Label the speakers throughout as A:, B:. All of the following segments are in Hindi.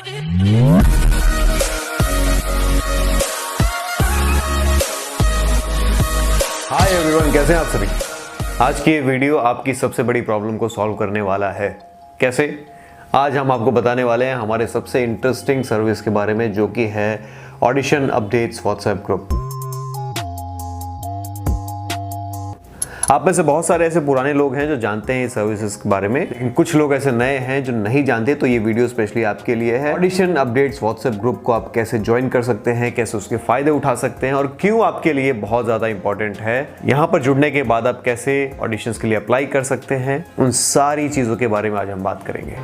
A: हाय एवरीवन, कैसे हैं आप सभी। आज की ये वीडियो आपकी सबसे बड़ी प्रॉब्लम को सॉल्व करने वाला है। कैसे? आज हम आपको बताने वाले हैं हमारे सबसे इंटरेस्टिंग सर्विस के बारे में, जो कि है ऑडिशन अपडेट्स व्हाट्सएप ग्रुप। आप में से बहुत सारे ऐसे पुराने लोग हैं जो जानते हैं इस सर्विसेज के बारे में, लेकिन कुछ लोग ऐसे नए हैं जो नहीं जानते, तो ये वीडियो स्पेशली आपके लिए है। ऑडिशन अपडेट्स व्हाट्सएप ग्रुप को आप कैसे ज्वाइन कर सकते हैं, कैसे उसके फायदे उठा सकते हैं और क्यों आपके लिए बहुत ज़्यादा इंपॉर्टेंट है। यहाँ पर जुड़ने के बाद आप कैसे ऑडिशंस के लिए अप्लाई कर सकते हैं, उन सारी चीज़ों के बारे में आज हम बात करेंगे।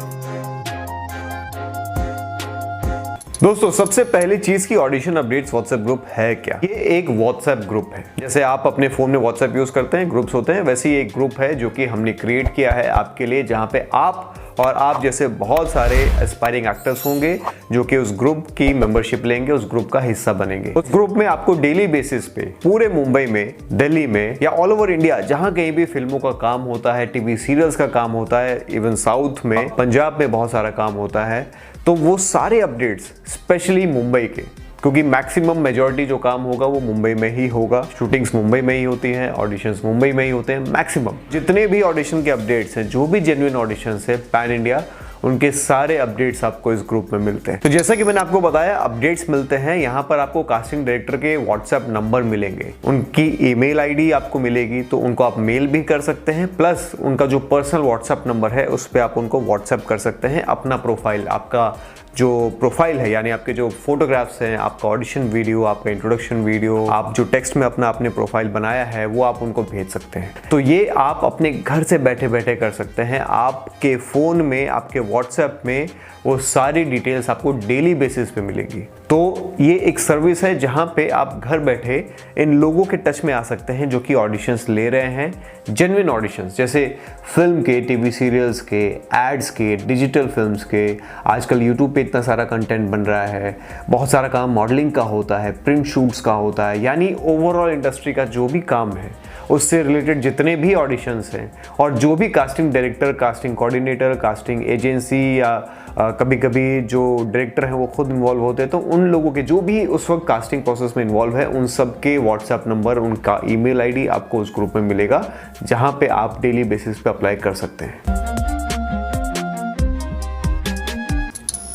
A: दोस्तों, सबसे पहली चीज की ऑडिशन अपडेट्स व्हाट्सएप ग्रुप है क्या? ये एक व्हाट्सएप ग्रुप है। जैसे आप अपने फोन में व्हाट्सएप यूज करते हैं, ग्रुप्स होते हैं, वैसे ही एक ग्रुप है जो कि हमने क्रिएट किया है आपके लिए, जहां पे आप और आप जैसे बहुत सारे एस्पायरिंग एक्टर्स होंगे जो कि उस ग्रुप की मेंबरशिप लेंगे, उस ग्रुप का हिस्सा बनेंगे। उस ग्रुप में आपको डेली बेसिस पे पूरे मुंबई में, दिल्ली में या ऑल ओवर इंडिया जहां कहीं भी फिल्मों का काम होता है, टीवी सीरियल्स का काम होता है, इवन साउथ में, पंजाब में बहुत सारा काम होता है, तो वो सारे अपडेट्स स्पेशली मुंबई के, क्योंकि मैक्सिमम मेजॉरिटी जो काम होगा वो मुंबई में ही होगा। शूटिंग्स मुंबई में ही होती हैं, ऑडिशंस मुंबई में ही होते हैं। मैक्सिमम जितने भी ऑडिशन के अपडेट्स हैं, जो भी जेन्युइन ऑडिशंस है पैन इंडिया, उनके सारे अपडेट्स आपको इस ग्रुप में मिलते हैं। तो जैसा कि मैंने आपको बताया, अपडेट्स मिलते हैं। यहाँ पर आपको कास्टिंग डायरेक्टर के व्हाट्सएप नंबर मिलेंगे, उनकी ईमेल आईडी आपको मिलेगी, तो उनको आप मेल भी कर सकते हैं, प्लस उनका जो पर्सनल व्हाट्सएप नंबर है उस पर आप उनको व्हाट्सएप कर सकते हैं अपना प्रोफाइल, आपका जो प्रोफाइल है, यानी आपके जो फोटोग्राफ्स हैं, आपका ऑडिशन वीडियो, आपका इंट्रोडक्शन वीडियो, आप जो टेक्स्ट में अपना आपने प्रोफाइल बनाया है, वो आप उनको भेज सकते हैं। तो ये आप अपने घर से बैठे बैठे कर सकते हैं। आपके फ़ोन में, आपके व्हाट्सएप में वो सारी डिटेल्स आपको डेली बेसिस पे मिलेगी। तो ये एक सर्विस है जहाँ पे आप घर बैठे इन लोगों के टच में आ सकते हैं जो कि ऑडिशंस ले रहे हैं, जेन्युइन ऑडिशंस, जैसे फिल्म के, टीवी सीरियल्स के, एड्स के, डिजिटल फिल्म्स के। आजकल यूट्यूब पे इतना सारा कंटेंट बन रहा है, बहुत सारा काम मॉडलिंग का होता है, प्रिंट शूट्स का होता है, यानी ओवरऑल इंडस्ट्री का जो भी काम है उससे रिलेटेड जितने भी ऑडिशंस हैं, और जो भी casting director, casting coordinator, casting agency या कभी कभी जो डायरेक्टर हैं वो खुद इन्वॉल्व होते हैं, तो उन लोगों के जो भी उस वक्त कास्टिंग प्रोसेस में इन्वॉल्व है, उन सब के व्हाट्सएप नंबर, उनका ईमेल आईडी आपको उस ग्रुप में मिलेगा, जहां पे आप डेली बेसिस पे अप्लाई कर सकते हैं।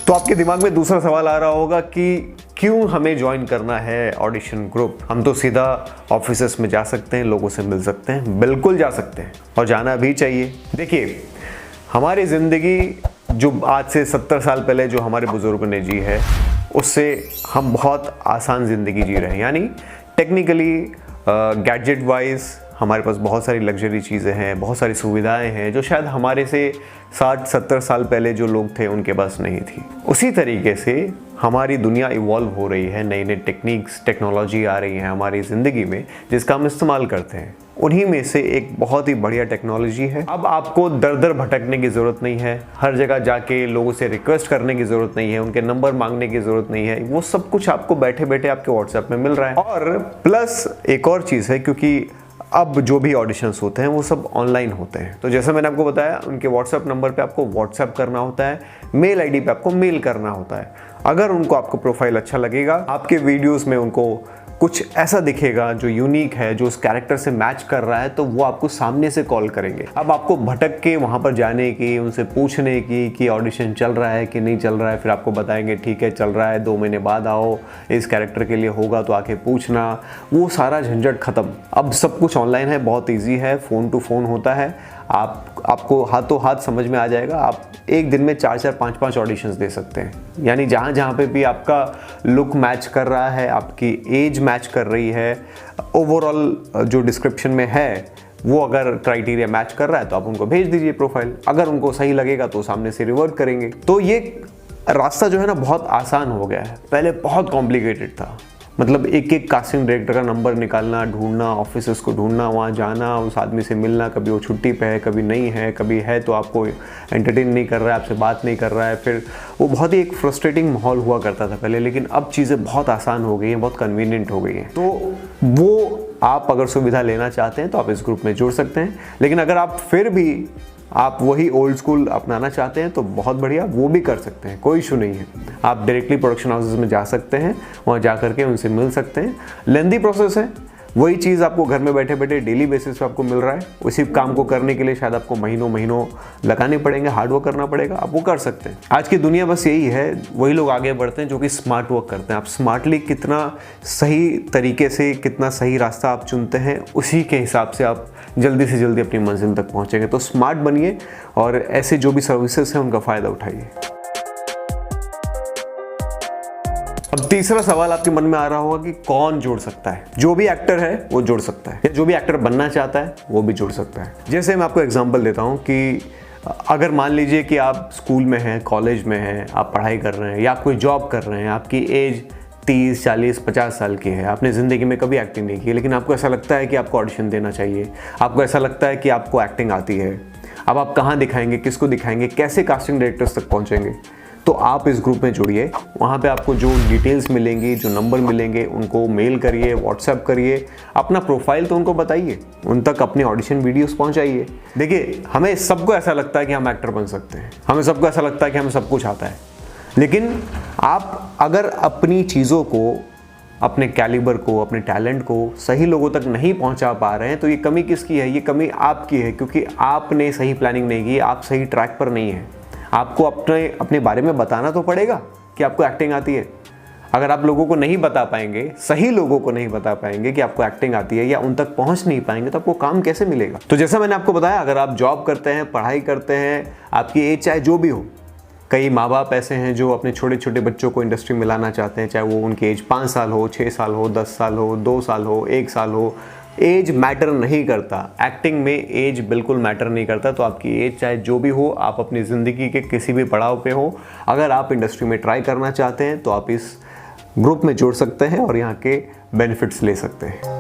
A: तो आपके दिमाग में दूसरा सवाल आ रहा होगा कि क्यों हमें ज्वाइन करना है ऑडिशन ग्रुप? हम तो सीधा ऑफिसेस में जा सकते हैं, लोगों से मिल सकते हैं। बिल्कुल जा सकते हैं, और जाना भी चाहिए। देखिए, हमारी ज़िंदगी जो आज से 70 साल पहले जो हमारे बुजुर्गों ने जी है, उससे हम बहुत आसान ज़िंदगी जी रहे हैं। यानी टेक्निकली, गैजेट वाइज हमारे पास बहुत सारी लग्जरी चीज़ें हैं, बहुत सारी सुविधाएं हैं जो शायद हमारे से 60-70 साल पहले जो लोग थे उनके पास नहीं थी। उसी तरीके से हमारी दुनिया इवॉल्व हो रही है, नई नई टेक्निक्स, टेक्नोलॉजी आ रही है हमारी ज़िंदगी में, जिसका हम इस्तेमाल करते हैं। उन्हीं में से एक बहुत ही बढ़िया टेक्नोलॉजी है। अब आपको दर दर भटकने की ज़रूरत नहीं है, हर जगह जाके लोगों से रिक्वेस्ट करने की ज़रूरत नहीं है, उनके नंबर मांगने की ज़रूरत नहीं है। वो सब कुछ आपको बैठे बैठे आपके व्हाट्सएप में मिल रहा है। और प्लस एक और चीज़ है, क्योंकि अब जो भी ऑडिशंस होते हैं वो सब ऑनलाइन होते हैं, तो जैसा मैंने आपको बताया, उनके व्हाट्सएप नंबर पे आपको व्हाट्सएप करना होता है, मेल आईडी पे आपको मेल करना होता है। अगर उनको आपको प्रोफाइल अच्छा लगेगा, आपके वीडियोस में उनको कुछ ऐसा दिखेगा जो यूनिक है, जो उस कैरेक्टर से मैच कर रहा है, तो वो आपको सामने से कॉल करेंगे। अब आपको भटक के वहाँ पर जाने की, उनसे पूछने की कि ऑडिशन चल रहा है कि नहीं चल रहा है, फिर आपको बताएंगे ठीक है चल रहा है, 2 महीने बाद आओ, इस कैरेक्टर के लिए होगा तो आके पूछना, वो सारा झंझट खत्म। अब सब कुछ ऑनलाइन है, बहुत ईजी है, फ़ोन टू फ़ोन होता है। आपको हाथों हाथ समझ में आ जाएगा। आप एक दिन में 4-4, 5-5 ऑडिशंस दे सकते हैं। यानी जहाँ जहाँ पे भी आपका लुक मैच कर रहा है, आपकी एज मैच कर रही है, ओवरऑल जो डिस्क्रिप्शन में है वो अगर क्राइटेरिया मैच कर रहा है, तो आप उनको भेज दीजिए प्रोफाइल। अगर उनको सही लगेगा तो सामने से रिवर्ट करेंगे। तो ये रास्ता जो है ना, बहुत आसान हो गया है। पहले बहुत कॉम्प्लिकेटेड था, मतलब एक एक कास्टिंग डायरेक्टर का नंबर निकालना, ढूंढना, ऑफिसेस को ढूंढना, वहाँ जाना, उस आदमी से मिलना, कभी वो छुट्टी पे है, कभी नहीं है, कभी है तो आपको एंटरटेन नहीं कर रहा है, आपसे बात नहीं कर रहा है। फिर वो बहुत ही एक फ्रस्ट्रेटिंग माहौल हुआ करता था पहले, लेकिन अब चीज़ें बहुत आसान हो गई हैं, बहुत कन्वीनियंट हो गई हैं। तो वो आप अगर सुविधा लेना चाहते हैं तो आप इस ग्रुप में जुड़ सकते हैं। लेकिन अगर आप फिर भी आप वही ओल्ड स्कूल अपनाना चाहते हैं तो बहुत बढ़िया, वो भी कर सकते हैं, कोई इशू नहीं है। आप डायरेक्टली प्रोडक्शन हाउसेज में जा सकते हैं, वहाँ जा करके उनसे मिल सकते हैं। लेंथी प्रोसेस है, वही चीज़ आपको घर में बैठे बैठे डेली बेसिस पे आपको मिल रहा है। उसी काम को करने के लिए शायद आपको महीनों लगाने पड़ेंगे, हार्ड वर्क करना पड़ेगा, आप वो कर सकते हैं। आज की दुनिया बस यही है, वही लोग आगे बढ़ते हैं जो कि स्मार्ट वर्क करते हैं। आप स्मार्टली कितना सही तरीके से, कितना सही रास्ता आप चुनते हैं, उसी के हिसाब से आप जल्दी से जल्दी अपनी मंजिल तक पहुँचेंगे। तो स्मार्ट बनिए और ऐसे जो भी सर्विसेज हैं उनका फ़ायदा उठाइए। अब तीसरा सवाल आपके मन में आ रहा होगा कि कौन जोड़ सकता है। जो भी एक्टर है वो जोड़ सकता है, या जो भी एक्टर बनना चाहता है वो भी जोड़ सकता है। जैसे मैं आपको एग्जांपल देता हूँ कि अगर मान लीजिए कि आप स्कूल में हैं, कॉलेज में हैं, आप पढ़ाई कर रहे हैं या आप कोई जॉब कर रहे हैं, आपकी एज 30, 40, 50 साल की है, आपने ज़िंदगी में कभी एक्टिंग नहीं की, लेकिन आपको ऐसा लगता है कि आपको ऑडिशन देना चाहिए, आपको ऐसा लगता है कि आपको एक्टिंग आती है। अब आप कहाँ दिखाएंगे, किसको दिखाएंगे, कैसे कास्टिंग डायरेक्टर्स तक पहुँचेंगे? तो आप इस ग्रुप में जुड़िए। वहाँ पे आपको जो डिटेल्स मिलेंगी, जो नंबर मिलेंगे, उनको मेल करिए, व्हाट्सएप करिए, अपना प्रोफाइल तो उनको बताइए, उन तक अपने ऑडिशन वीडियोस पहुँचाइए। देखिए, हमें सबको ऐसा लगता है कि हम एक्टर बन सकते हैं, हमें सबको ऐसा लगता है कि हमें सब कुछ आता है, लेकिन आप अगर अपनी चीज़ों को, अपने कैलिबर को, अपने टैलेंट को सही लोगों तक नहीं पहुंचा पा रहे हैं, तो ये कमी किसकी है? ये कमी आपकी है, क्योंकि आपने सही प्लानिंग नहीं की, आप सही ट्रैक पर नहीं हैं। आपको अपने बारे में बताना तो पड़ेगा कि आपको एक्टिंग आती है। अगर आप लोगों को नहीं बता पाएंगे, सही लोगों को नहीं बता पाएंगे कि आपको एक्टिंग आती है, या उन तक पहुंच नहीं पाएंगे, तो आपको काम कैसे मिलेगा? तो जैसा मैंने आपको बताया, अगर आप जॉब करते हैं, पढ़ाई करते हैं, आपकी एज चाहे जो भी हो, कई माँ बाप ऐसे हैं जो अपने छोटे छोटे बच्चों को इंडस्ट्री में लाना चाहते हैं, चाहे वो उनकी एज 5 साल हो, 6 साल हो, 10 साल हो, 2 साल हो, 1 साल हो। एज मैटर नहीं करता, एक्टिंग में एज बिल्कुल मैटर नहीं करता। तो आपकी एज चाहे जो भी हो, आप अपनी ज़िंदगी के किसी भी पड़ाव पे हो, अगर आप इंडस्ट्री में ट्राई करना चाहते हैं तो आप इस ग्रुप में जुड़ सकते हैं और यहाँ के बेनिफिट्स ले सकते हैं।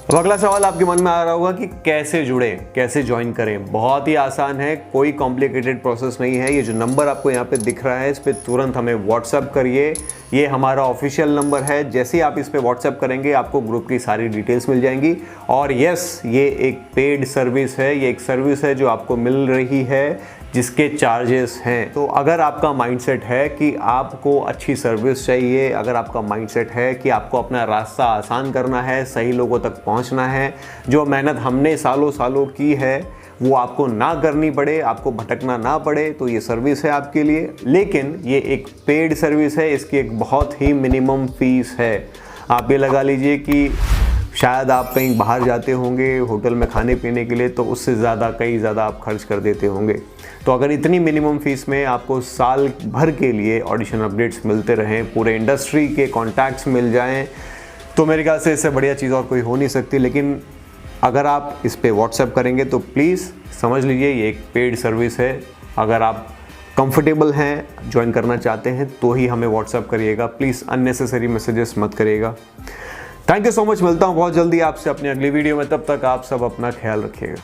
A: अब अगला सवाल आपके मन में आ रहा होगा कि कैसे जुड़ें, कैसे ज्वाइन करें। बहुत ही आसान है, कोई कॉम्प्लिकेटेड प्रोसेस नहीं है। ये जो नंबर आपको यहाँ पे दिख रहा है, इस पर तुरंत हमें व्हाट्सएप करिए। ये हमारा ऑफिशियल नंबर है। जैसे ही आप इस पे व्हाट्सएप करेंगे, आपको ग्रुप की सारी डिटेल्स मिल जाएंगी। और यस, ये एक पेड सर्विस है, ये एक सर्विस है जो आपको मिल रही है, जिसके चार्जेस हैं। तो अगर आपका माइंडसेट है कि आपको अच्छी सर्विस चाहिए, अगर आपका माइंडसेट है कि आपको अपना रास्ता आसान करना है, सही लोगों तक पहुंचना है, जो मेहनत हमने सालों सालों की है वो आपको ना करनी पड़े, आपको भटकना ना पड़े, तो ये सर्विस है आपके लिए। लेकिन ये एक पेड सर्विस है, इसकी एक बहुत ही मिनिमम फीस है। आप ये लगा लीजिए कि शायद आप कहीं बाहर जाते होंगे होटल में खाने पीने के लिए, तो उससे ज़्यादा, कई ज़्यादा आप खर्च कर देते होंगे। तो अगर इतनी मिनिमम फीस में आपको साल भर के लिए ऑडिशन अपडेट्स मिलते रहें, पूरे इंडस्ट्री के कॉन्टैक्ट्स मिल जाएं, तो मेरे ख्याल से इससे बढ़िया चीज़ और कोई हो नहीं सकती। लेकिन अगर आप इस पे व्हाट्सएप करेंगे तो प्लीज़ समझ लीजिए ये एक पेड सर्विस है। अगर आप कंफर्टेबल हैं, ज्वाइन करना चाहते हैं, तो ही हमें व्हाट्सएप करिएगा। प्लीज़ अननेसेसरी मैसेजेस मत करिएगा। Thank you so much. मिलता हूँ बहुत जल्दी आपसे अपनी अगली वीडियो में। तब तक आप सब अपना ख्याल रखिएगा।